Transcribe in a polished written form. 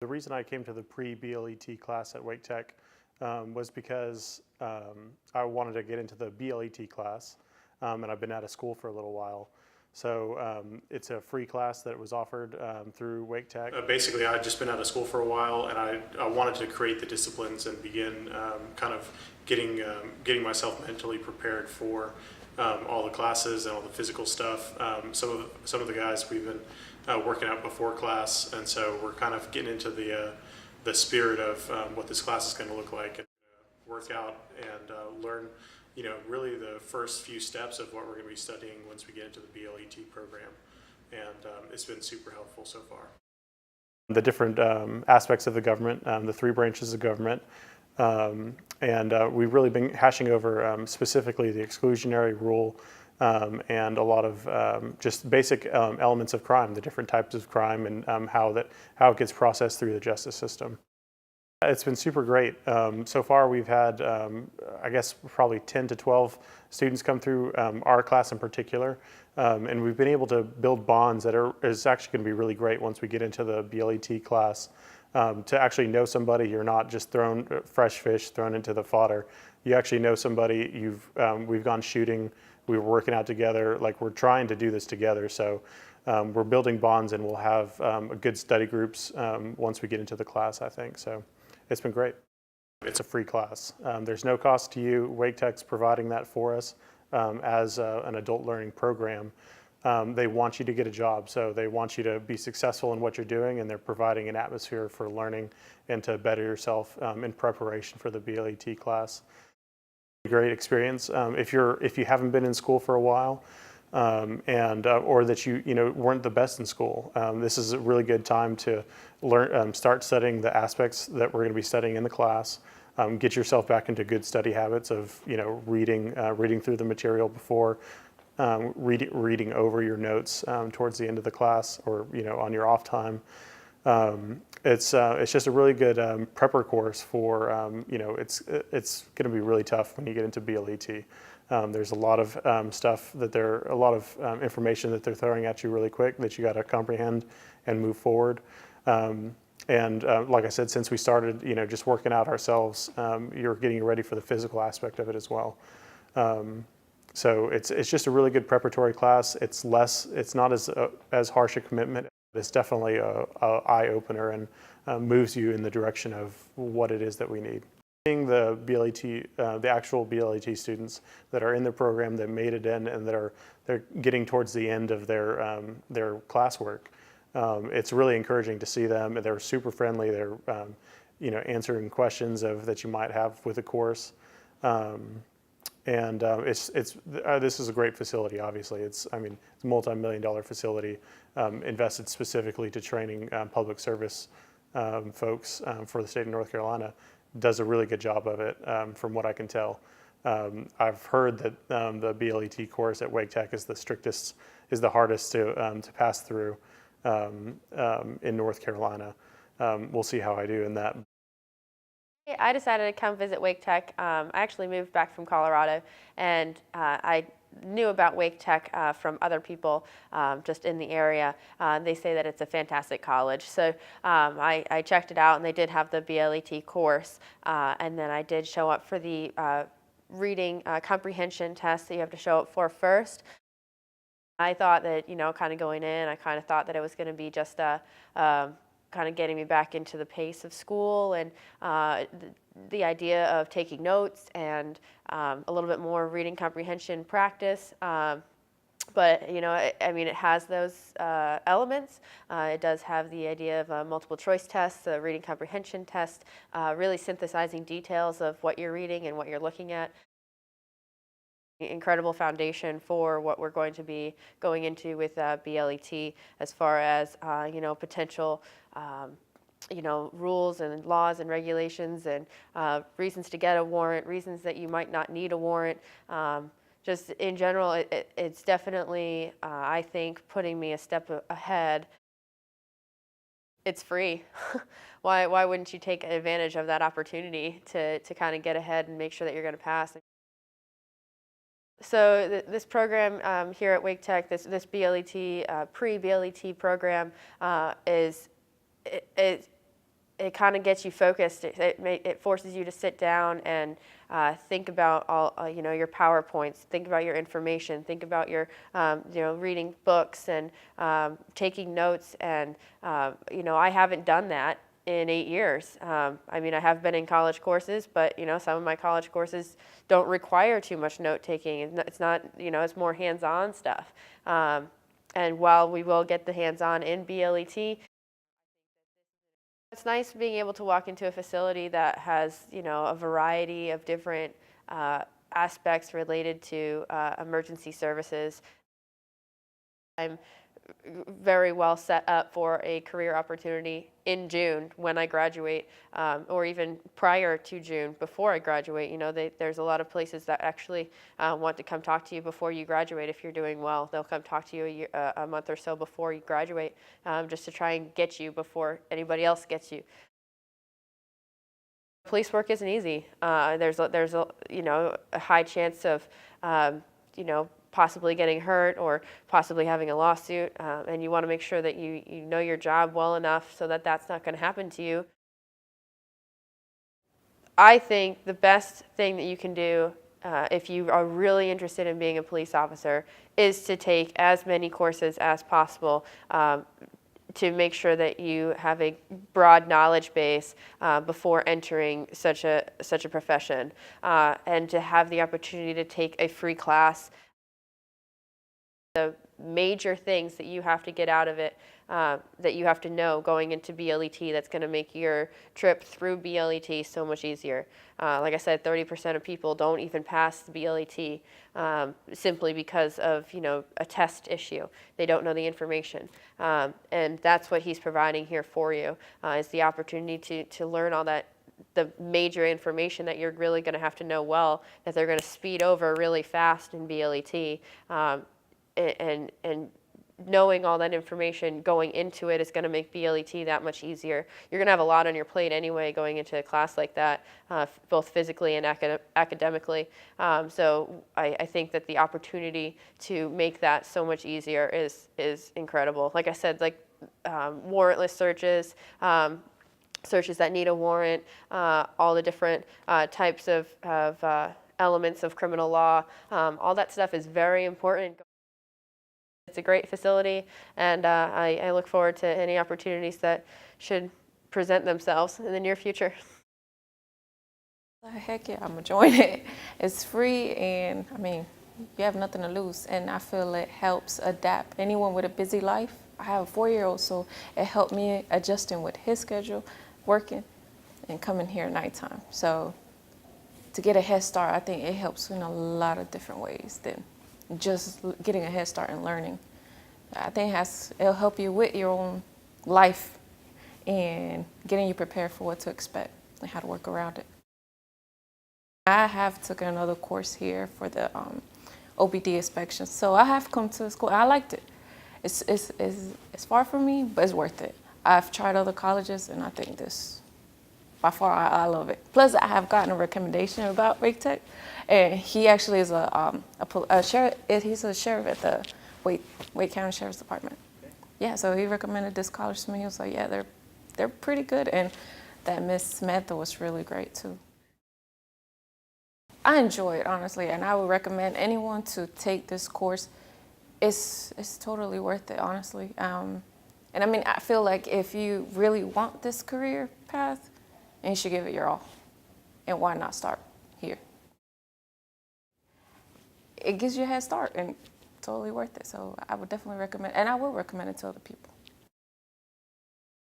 The reason I came to the pre-BLET class at Wake Tech was because I wanted to get into the BLET class, and I've been out of school for a little while. So it's a free class that was offered through Wake Tech. Basically, I'd just been out of school for a while, and I wanted to create the disciplines and begin kind of getting myself mentally prepared for all the classes and all the physical stuff. Some of the guys we've been working out before class, and so we're kind of getting into the spirit of what this class is going to look like, and work out and learn, really the first few steps of what we're going to be studying once we get into the BLET program, and it's been super helpful so far. The different aspects of the government, the three branches of government, and we've really been hashing over specifically the exclusionary rule and a lot of just basic elements of crime, the different types of crime, and how it gets processed through the justice system. It's been super great. So far we've had, I guess, probably 10 to 12 students come through our class in particular, and we've been able to build bonds that is actually going to be really great once we get into the BLET class. To actually know somebody, you're not just fresh fish thrown into the fodder. You actually know somebody. We've gone shooting. We were working out together. Like, we're trying to do this together. So we're building bonds, and we'll have good study groups once we get into the class, I think. So it's been great. It's a free class. There's no cost to you. Wake Tech's providing that for us as an adult learning program. They want you to get a job, so they want you to be successful in what you're doing, and they're providing an atmosphere for learning and to better yourself in preparation for the BLET class. Great experience. If you haven't been in school for a while, or that you weren't the best in school, this is a really good time to learn, start studying the aspects that we're going to be studying in the class. Get yourself back into good study habits of reading through the material before. Reading over your notes towards the end of the class, or on your off time. It's just a really good prepper course for it's going to be really tough when you get into BLET. There's a lot of information that they're throwing at you really quick that you got to comprehend and move forward. Like I said, since we started just working out ourselves, you're getting ready for the physical aspect of it as well. So it's just a really good preparatory class. It's not as harsh a commitment. It's definitely a eye opener and moves you in the direction of what it is that we need. Seeing the BLET, the actual BLET students that are in the program that made it in and they're getting towards the end of their classwork, it's really encouraging to see them. They're super friendly. They're answering questions that you might have with the course. This is a great facility. Obviously, it's a multi-million-dollar facility invested specifically to training public service folks for the state of North Carolina. Does a really good job of it, from what I can tell. I've heard that the BLET course at Wake Tech is the strictest, is the hardest to pass through in North Carolina. We'll see how I do in that. I decided to come visit Wake Tech. I actually moved back from Colorado, and I knew about Wake Tech from other people just in the area. They say that it's a fantastic college. So I checked it out, and they did have the BLET course. And then I did show up for the reading comprehension test that you have to show up for first. I thought that, kind of going in, I kind of thought that it was going to be just a kind of getting me back into the pace of school, and the idea of taking notes and a little bit more reading comprehension practice. But it has those elements. It does have the idea of a multiple choice test, a reading comprehension test, really synthesizing details of what you're reading and what you're looking at. Incredible foundation for what we're going to be going into with BLET, as far as potential rules and laws and regulations, and reasons to get a warrant, reasons that you might not need a warrant. Just in general, it's definitely, I think, putting me a step ahead. It's free. Why wouldn't you take advantage of that opportunity to kind of get ahead and make sure that you're going to pass? So this program here at Wake Tech, this BLET, pre-BLET program, is it kind of gets you focused. It forces you to sit down and think about all your PowerPoints, think about your information, think about your reading books and taking notes. And I haven't done that in 8 years. I mean, I have been in college courses, but some of my college courses don't require too much note taking. It's not, it's more hands-on stuff. And while we will get the hands-on in BLET, it's nice being able to walk into a facility that has, a variety of different aspects related to emergency services. I'm very well set up for a career opportunity in June when I graduate, or even prior to June before I graduate. There's a lot of places that actually want to come talk to you before you graduate if you're doing well. They'll come talk to you a month or so before you graduate, just to try and get you before anybody else gets you. Police work isn't easy. There's a high chance of possibly getting hurt or possibly having a lawsuit, and you want to make sure that you know your job well enough so that that's not going to happen to you. I think the best thing that you can do if you are really interested in being a police officer is to take as many courses as possible to make sure that you have a broad knowledge base before entering such a profession, and to have the opportunity to take a free class. The major things that you have to get out of it, that you have to know going into BLET, that's going to make your trip through BLET so much easier. Like I said, 30% of people don't even pass the BLET simply because of a test issue. They don't know the information, and that's what he's providing here for you, is the opportunity to learn all that. The major information that you're really going to have to know well, that they're going to speed over really fast in BLET. And knowing all that information going into it is going to make BLET that much easier. You're going to have a lot on your plate anyway going into a class like that, both physically and academically. So I think that the opportunity to make that so much easier is incredible. Like I said, like warrantless searches, searches that need a warrant, all the different types of elements of criminal law, all that stuff is very important. It's a great facility, and I look forward to any opportunities that should present themselves in the near future. Heck yeah, I'm gonna join it. It's free, and I mean, you have nothing to lose, and I feel it helps adapt anyone with a busy life. I have a 4-year-old, so it helped me adjusting with his schedule, working, and coming here at nighttime. So to get a head start, I think it helps in a lot of different ways than just getting a head start and learning. I think it'll help you with your own life and getting you prepared for what to expect and how to work around it. I have taken another course here for the OBD inspection, so I have come to the school. I liked it. It's far from me, but it's worth it. I've tried other colleges, and I think this, by far, I love it. Plus, I have gotten a recommendation about Wake Tech, and he actually is a sheriff. He's a sheriff at the Wake County Sheriff's Department. Yeah, so he recommended this college to me. He was like, yeah, they're pretty good, and that Miss Samantha was really great too. I enjoy it, honestly, and I would recommend anyone to take this course. It's totally worth it, honestly. And I mean, I feel like if you really want this career path, and you should give it your all. And why not start here? It gives you a head start, and totally worth it. So I would definitely recommend, and I will recommend it to other people.